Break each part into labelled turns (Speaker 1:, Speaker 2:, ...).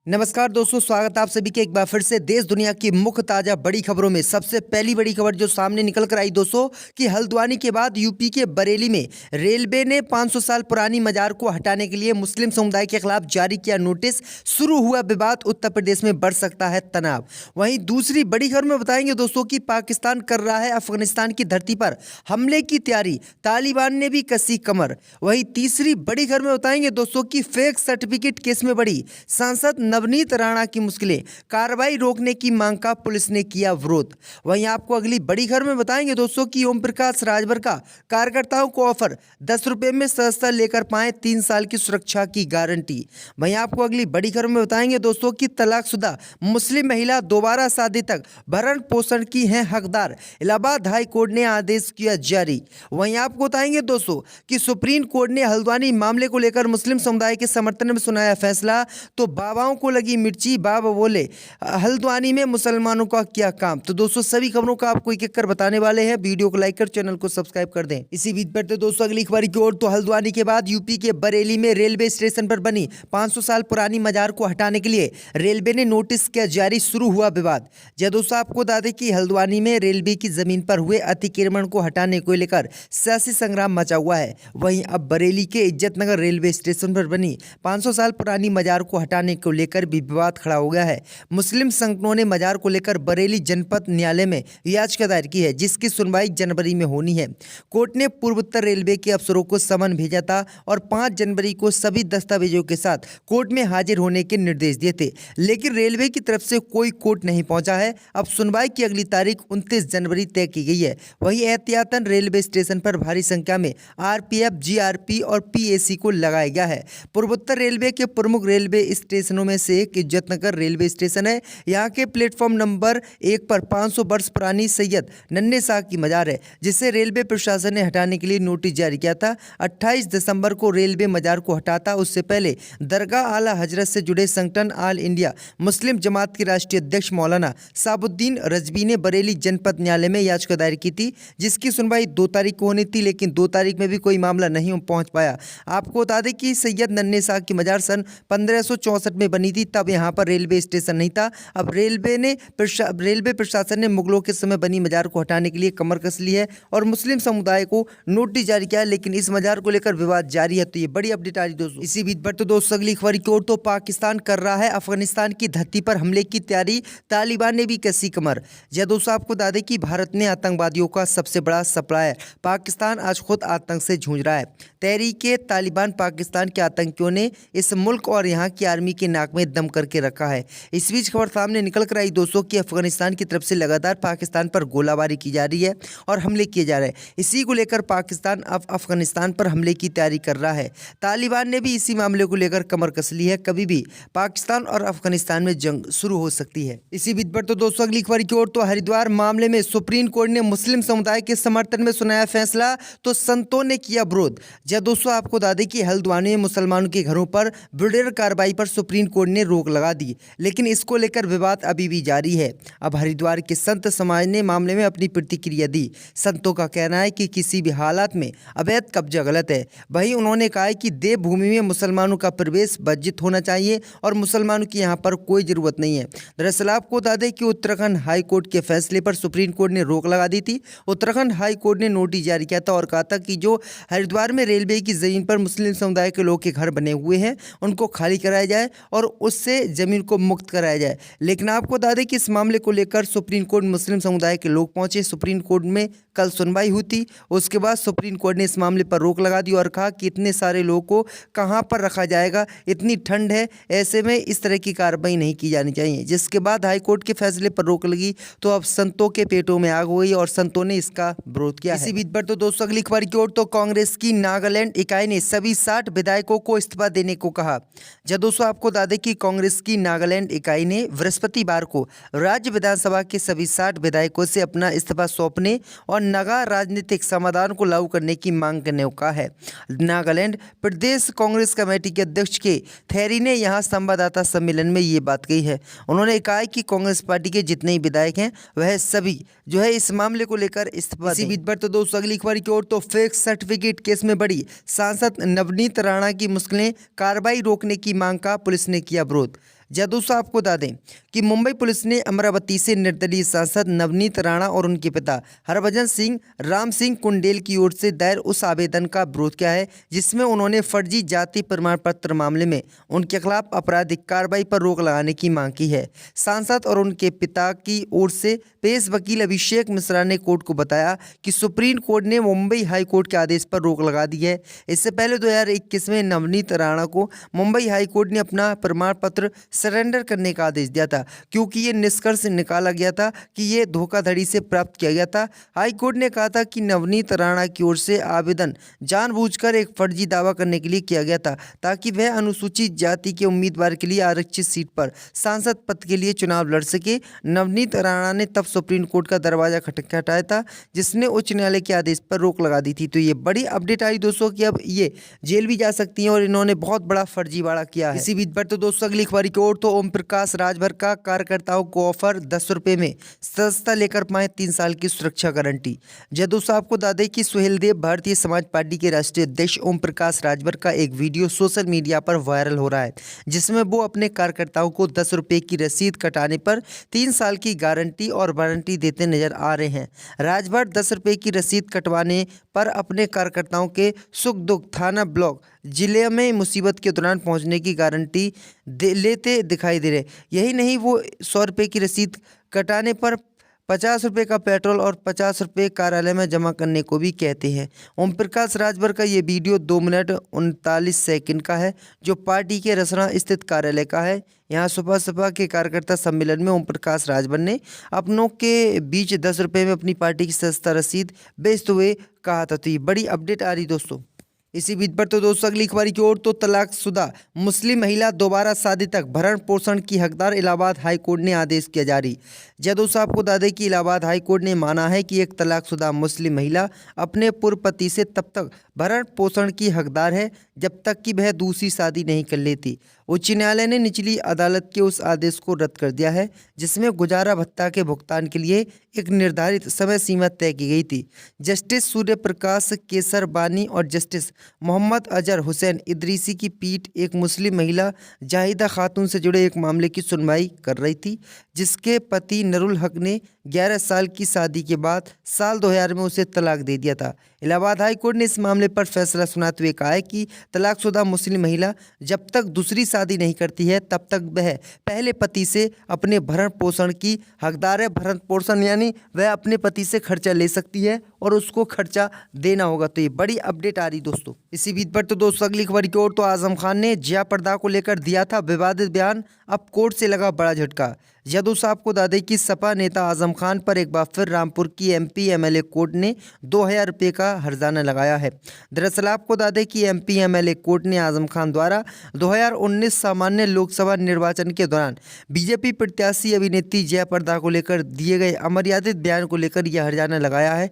Speaker 1: नमस्कार दोस्तों, स्वागत है आप सभी के एक बार फिर से देश दुनिया की मुख्य ताजा बड़ी खबरों में। सबसे पहली बड़ी खबर जो सामने निकल कर आई दोस्तों कि हल्द्वानी के बाद यूपी के बरेली में रेलवे ने 500 साल पुरानी मजार को हटाने के लिए मुस्लिम समुदाय के खिलाफ जारी किया नोटिस। शुरू हुआ विवाद, उत्तर प्रदेश में बढ़ सकता है तनाव। वहीं दूसरी बड़ी खबर में बताएंगे दोस्तों कि पाकिस्तान कर रहा है अफगानिस्तान की धरती पर हमले की तैयारी, तालिबान ने भी कसी कमर। वहीं तीसरी बड़ी खबर में बताएंगे दोस्तों कि फेक सर्टिफिकेट केस में बढ़ी सांसद नवनीत राणा की मुश्किलें, कार्रवाई रोकने की मांग का पुलिस ने किया विरोध। वहीं आपको अगली बड़ी खबर में बताएंगे दोस्तों कि ओम प्रकाश राजभर का कार्यकर्ताओं को ऑफर, 10 रुपए में सदस्यता लेकर पाएं 3 साल की सुरक्षा की गारंटी। वहीं आपको अगली बड़ी खबर में बताएंगे दोस्तों कि तलाकशुदा मुस्लिम महिला दोबारा शादी तक भरण पोषण की है हकदार, इलाहाबाद हाई कोर्ट ने आदेश किया जारी। वहीं आपको बताएंगे दोस्तों कि सुप्रीम कोर्ट ने हल्द्वानी मामले को लेकर मुस्लिम समुदाय के समर्थन में सुनाया फैसला। तो बाबाओं को लगी मिर्ची, बाबा बोले हल्द्वानी में मुसलमानों का क्या काम। तो दोस्तों सभी खबरों का आपको एक एक कर बताने वाले हैं। वीडियो को लाइक कर चैनल को सब्सक्राइब कर दें। इसी बीच बढ़ते दोस्तों अगली खबर की ओर। तो हल्द्वानी के बाद यूपी के बरेली में रेलवे स्टेशन पर बनी 500 साल पुरानी मजार को हटाने के लिए रेलवे ने नोटिस किया जारी। शुरू हुआ विवाद। दोस्तों आपको बता दें कि हल्द्वानी में रेलवे की जमीन पर हुए अतिक्रमण को हटाने को लेकर सियासी संग्राम मचा हुआ है। वहीं अब बरेली के इज्जतनगर रेलवे स्टेशन पर बनी 500 साल पुरानी मजार को हटाने को लेकर भी विवाद खड़ा हो गया है। मुस्लिम संगठनों ने मजार को लेकर बरेली जनपद न्यायालय में याचिका दायर की है, जिसकी सुनवाई जनवरी में होनी है। कोर्ट ने पूर्वोत्तर रेलवे के अफसरों को समन भेजा था और 5 जनवरी को सभी दस्तावेजों के साथ कोर्ट में हाजिर होने के निर्देश दिए थे, लेकिन रेलवे की तरफ से कोई कोर्ट नहीं पहुंचा है। अब सुनवाई की अगली तारीख 29 जनवरी तय की गई है। वहीं एहतियातन रेलवे स्टेशन पर भारी संख्या में आरपीएफ, जीआरपी और पीएसी को लगाया गया है। पूर्वोत्तर रेलवे के प्रमुख रेलवे स्टेशनों में से एक इज्जतनगर रेलवे स्टेशन है। यहाँ के प्लेटफॉर्म नंबर 1 पर 500 वर्ष पुरानी सैयद नन्हे शाह की मजार है, जिसे रेलवे प्रशासन ने हटाने के लिए नोटिस जारी किया था। 28 दिसंबर को रेलवे मजार को हटाता। उससे पहले दरगाह आला हजरत से जुड़े संगठन ऑल इंडिया मुस्लिम जमात के राष्ट्रीय अध्यक्ष मौलाना साबुद्दीन रजवी ने बरेली जनपद न्यायालय में याचिका दायर की थी, जिसकी सुनवाई 2 तारीख को होनी थी, लेकिन 2 तारीख में भी कोई मामला नहीं पहुंच पाया। आपको बता दें कि सैयद नन्हे शाह की मजार सन 1564 में बनी थी, तब यहाँ पर रेलवे स्टेशन नहीं था। अब रेलवे प्रशासन ने मुगलों के समय बनी मजार को हटाने के लिए कमर कस ली है और मुस्लिम समुदाय को नोटिस जारी किया है, लेकिन इस मजार को लेकर विवाद जारी है। तो ये बड़ी अपडेट आ रही दोस्तों। इसी बीच बढ़ते दोस्तों अगली खबर की ओर। तो पाकिस्तान कर रहा है अफगानिस्तान की धरती पर हमले की तैयारी, तालिबान ने भी कसी कमर। दोस्तों आपको बता दें कि भारत ने आतंकवादियों का सबसे बड़ा सप्लायर पाकिस्तान आज खुद आतंक से जूझ रहा है। तहरीके तालिबान पाकिस्तान के आतंकियों ने इस मुल्क और यहाँ की आर्मी के नाक में दम करके रखा है। इस बीच खबर सामने निकल कर आई दोस्तों कि अफगानिस्तान की तरफ से लगातार पाकिस्तान पर गोलाबारी की जा रही है और हमले किए जा रहे हैं। इसी को लेकर पाकिस्तान अब अफगानिस्तान पर हमले की तैयारी कर रहा है। तालिबान ने भी इसी मामले को लेकर कमर कस ली है। कभी भी पाकिस्तान और अफगानिस्तान में जंग शुरू हो सकती है। इसी बीच बढ़ते दोस्तों अगली खबर की ओर। तो हरिद्वार मामले में सुप्रीम कोर्ट ने मुस्लिम समुदाय के समर्थन में सुनाया फैसला, तो संतों ने किया विरोध। दोस्तों आपको बता दें कि हल्द्वानी में मुसलमानों के घरों पर बुलडोजर कार्रवाई पर सुप्रीम कोर्ट ने रोक लगा दी, लेकिन इसको लेकर विवाद अभी भी जारी है। अब हरिद्वार के संत समाज ने मामले में अपनी प्रतिक्रिया दी। संतों का कहना है कि किसी भी हालात में अवैध कब्जा गलत है। वहीं उन्होंने कहा है कि देवभूमि में मुसलमानों का प्रवेश वर्जित होना चाहिए और मुसलमानों की यहाँ पर कोई जरूरत नहीं है। दरअसल आपको बता दें कि उत्तराखंड हाई कोर्ट के फैसले पर सुप्रीम कोर्ट ने रोक लगा दी थी। उत्तराखंड हाई कोर्ट ने नोटिस जारी किया था और कहा था कि जो हरिद्वार में रेलवे की जमीन पर मुस्लिम समुदाय के लोग के घर बने हुए हैं, उनको खाली कराया जाए और उससे जमीन को मुक्त कराया जाए। लेकिन आपको बता दें कि इस मामले को लेकर सुप्रीम कोर्ट मुस्लिम समुदाय के लोग पहुंचे। सुप्रीम कोर्ट में कल सुनवाई हुई थी। उसके बाद सुप्रीम कोर्ट ने इस मामले पर रोक लगा दी और कहा कि इतने सारे लोगों को कहां पर रखा जाएगा, इतनी ठंड है, ऐसे में इस तरह की कार्रवाई नहीं की जानी चाहिए। जिसके बाद हाईकोर्ट के फैसले पर रोक लगी, तो अब संतों के पेटों में आग हो गई और संतों ने इसका विरोध किया। इसी बीच पर तो दोस्तों अगली खबर की ओर। तो कांग्रेस की नागालैंड इकाई ने सभी 60 विधायकों को इस्तीफा देने को कहा। दोस्तों आपको बता दें कि कांग्रेस की नागालैंड इकाई ने बृहस्पतिवार को राज्य विधानसभा के सभी 60 विधायकों से अपना इस्तीफा सौंपने और नागा राजनीतिक समाधान को लागू करने की मांग करने को कहा है। नागालैंड प्रदेश कांग्रेस कमेटी के अध्यक्ष के थेरी ने यहां संवाददाता सम्मेलन में ये बात कही है। उन्होंने कहा कि कांग्रेस पार्टी के जितने विधायक हैं वह सभी जो है इस मामले को लेकर इस्तीफा। इसी बीच पर तो दोस्तों अगली खबर की ओर। तो फेक सर्टिफिकेट केस में बड़ी सांसद नवनीत राणा की मुश्किलें, कार्रवाई रोकने की मांग का पुलिस ने किया विरोध। जय दोस्तों, आपको बता दें कि मुंबई पुलिस ने अमरावती से निर्दलीय सांसद नवनीत राणा और उनके पिता हरभजन सिंह राम सिंह कुंडेल की ओर से दायर उस आवेदन का विरोध किया है जिसमें उन्होंने फर्जी जाति प्रमाण पत्र मामले में उनके खिलाफ आपराधिक कार्रवाई पर रोक लगाने की मांग की है। सांसद और उनके पिता की ओर से पेश वकील अभिषेक मिश्रा ने कोर्ट को बताया कि सुप्रीम कोर्ट ने मुंबई हाई कोर्ट के आदेश पर रोक लगा दी है। इससे पहले 2021 में नवनीत राणा को मुंबई हाई कोर्ट ने अपना प्रमाण पत्र सरेंडर करने का आदेश दिया था, क्योंकि ये निष्कर्ष निकाला गया था कि ये धोखाधड़ी से प्राप्त किया गया था। हाई कोर्ट ने कहा था कि नवनीत राणा की ओर से आवेदन जानबूझकर एक फर्जी दावा करने के लिए किया गया था ताकि वह अनुसूचित जाति के उम्मीदवार के लिए आरक्षित सीट पर सांसद पद के लिए चुनाव लड़ सके। नवनीत राणा ने तब सुप्रीम कोर्ट का दरवाजा खटखटाया था, जिसने उच्च न्यायालय के आदेश पर रोक लगा दी थी। तो ये बड़ी अपडेट आई दोस्तों कि अब ये जेल भी जा सकती हैं और इन्होंने बहुत बड़ा फर्जीवाड़ा किया है। इसी बीच पर तो दोस्तों अगली खबर की ओर, तो ओम प्रकाश राजभर का कार्यकर्ताओं को ऑफर 10 रुपये में सस्ता लेकर पाए 3 साल की सुरक्षा गारंटी। जय दोस्तों, आपको बता दें कि सुहेलदेव भारतीय समाज पार्टी के राष्ट्रीय अध्यक्ष ओम प्रकाश राजभर का एक वीडियो सोशल मीडिया पर वायरल हो रहा है, जिसमें वो अपने कार्यकर्ताओं को 10 रुपये की रसीद कटाने पर 3 साल की गारंटी और वारंटी देते नजर आ रहे हैं। राजभर 10 रुपये की रसीद कटवाने पर अपने कार्यकर्ताओं के सुख दुख थाना ब्लॉक जिले में मुसीबत के दौरान पहुंचने की गारंटी लेते दिखाई दे रहे। यही नहीं, वो 100 रुपये की रसीद कटाने पर 50 रुपये का पेट्रोल और 50 रुपये कार्यालय में जमा करने को भी कहते हैं। ओम प्रकाश राजभर का ये वीडियो 2 मिनट 39 सेकंड का है, जो पार्टी के रसना स्थित कार्यालय का है। यहाँ सपा के कार्यकर्ता सम्मेलन में ओम प्रकाश राजभर ने अपनों के बीच 10 रुपये में अपनी पार्टी की सस्ता रसीद बेचते हुए कहा था। तो ये बड़ी अपडेट आ रही दोस्तों। इसी बीच पर तो दोस्तों अगली खबर की ओर, तो तलाकशुदा मुस्लिम महिला दोबारा शादी तक भरण पोषण की हकदार, इलाहाबाद हाई कोर्ट ने आदेश किया जारी। जय दोस्तों, आपको बता दें कि इलाहाबाद हाई कोर्ट ने माना है कि एक तलाकशुदा मुस्लिम महिला अपने पूर्व पति से तब तक भरण पोषण की हकदार है जब तक कि वह दूसरी शादी नहीं कर लेती। उच्च न्यायालय ने निचली अदालत के उस आदेश को रद्द कर दिया है जिसमें गुजारा भत्ता के भुगतान के लिए एक निर्धारित समय सीमा तय की गई थी। जस्टिस सूर्य प्रकाश केसरबानी और जस्टिस मोहम्मद अजहर हुसैन इदरीसी की पीठ एक मुस्लिम महिला जाहिदा खातून से जुड़े एक मामले की सुनवाई कर रही थी, जिसके पति नरुल हक ने 11 साल की शादी के बाद साल 2000 में उसे तलाक दे दिया था। इलाहाबाद हाई कोर्ट ने इस मामले पर फैसला सुनाते हुए कहा है कि तलाकशुदा मुस्लिम महिला जब तक दूसरी शादी नहीं करती है तब तक वह पहले पति से अपने भरण पोषण की हकदार है। भरण पोषण यानी वह अपने पति से खर्चा ले सकती है और उसको खर्चा देना होगा। तो ये बड़ी अपडेट आ रही दोस्तों। इसी बीच पर तो दोस्तों अगली खबर की ओर, तो आजम खान ने जया प्रदा को लेकर दिया था विवादित बयान, अब कोर्ट से लगा बड़ा झटका। जय दोस्तों, आपको बता दें कि सपा नेता आजम खान पर एक बार फिर रामपुर की एमपी एमएलए कोर्ट ने 2000 रुपये का हर्जाना लगाया है। दरअसल आपको बता दें कि एमपी एमएलए कोर्ट ने आजम खान द्वारा 2019 सामान्य लोकसभा निर्वाचन के दौरान बीजेपी प्रत्याशी अभिनेत्री जया प्रदा को लेकर दिए गए अमर्यादित बयान को लेकर यह हर्जाना लगाया है।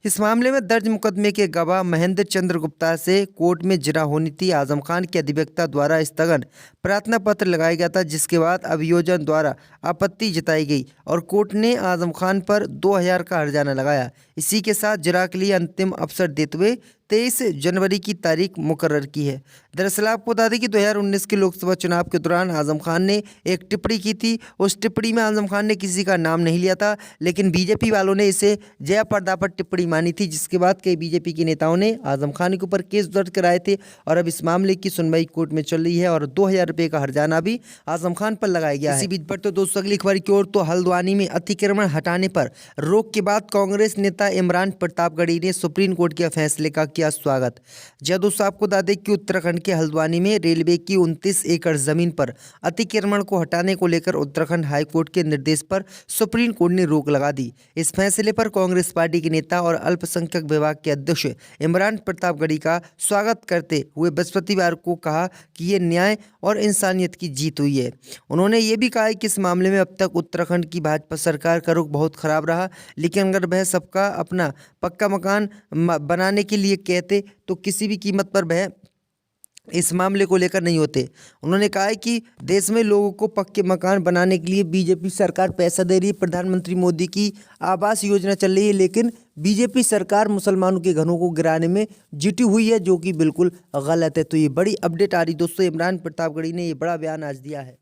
Speaker 1: इस मामले में दर्ज मुकदमे के गवाह महेंद्र चंद्र गुप्ता से कोर्ट में जरा होनी थी। आजम खान के अधिवक्ता द्वारा स्थगन प्रार्थना पत्र लगाया गया था, जिसके बाद अभियोजन द्वारा आपत्ति जताई गई और कोर्ट ने आजम खान पर 2000 का हर्जाना लगाया। इसी के साथ जरा के लिए अंतिम अवसर देते हुए 23 जनवरी की तारीख मुकर्रर की है। दरअसल आपको बता दें कि 2019 के लोकसभा चुनाव के दौरान आजम खान ने एक टिप्पणी की थी। उस टिप्पणी में आजम खान ने किसी का नाम नहीं लिया था, लेकिन बीजेपी वालों ने इसे जया प्रदा पर टिप्पणी मानी थी, जिसके बाद कई बीजेपी के नेताओं ने आजम खान के ऊपर केस दर्ज कराए थे और अब इस मामले की सुनवाई कोर्ट में चल रही है और 2000 रुपये का हर्जाना भी आजम खान पर लगाया गया है। इसी बीच पर तो दोस्तों अगली खबर की ओर, तो हल्द्वानी में अतिक्रमण हटाने पर रोक के बाद कांग्रेस नेता इमरान प्रतापगढ़ी ने सुप्रीम कोर्ट के फैसले का किया स्वागत। जय दोस्तों, आपको बता दें कि उत्तराखंड के हल्द्वानी में रेलवे की 29 एकड़ जमीन पर अतिक्रमण को हटाने को लेकर उत्तराखंड हाईकोर्ट के निर्देश पर सुप्रीम कोर्ट ने रोक लगा दी। इस फैसले पर कांग्रेस पार्टी के नेता और अल्पसंख्यक विभाग के अध्यक्ष इमरान प्रतापगढ़ी का स्वागत करते हुए बृहस्पतिवार को कहा कि ये न्याय और इंसानियत की जीत हुई है। उन्होंने ये भी कहा कि इस मामले में अब तक उत्तराखंड की भाजपा सरकार का रुख बहुत खराब रहा, लेकिन अगर वह सबका अपना पक्का मकान बनाने के लिए कहते तो किसी भी कीमत पर वह इस मामले को लेकर नहीं होते। उन्होंने कहा है कि देश में लोगों को पक्के मकान बनाने के लिए बीजेपी सरकार पैसा दे रही है, प्रधानमंत्री मोदी की आवास योजना चल रही है, लेकिन बीजेपी सरकार मुसलमानों के घरों को गिराने में जुटी हुई है, जो कि बिल्कुल गलत है। तो ये बड़ी अपडेट आ रही दोस्तों, इमरान प्रतापगढ़ी ने ये बड़ा बयान आज दिया है।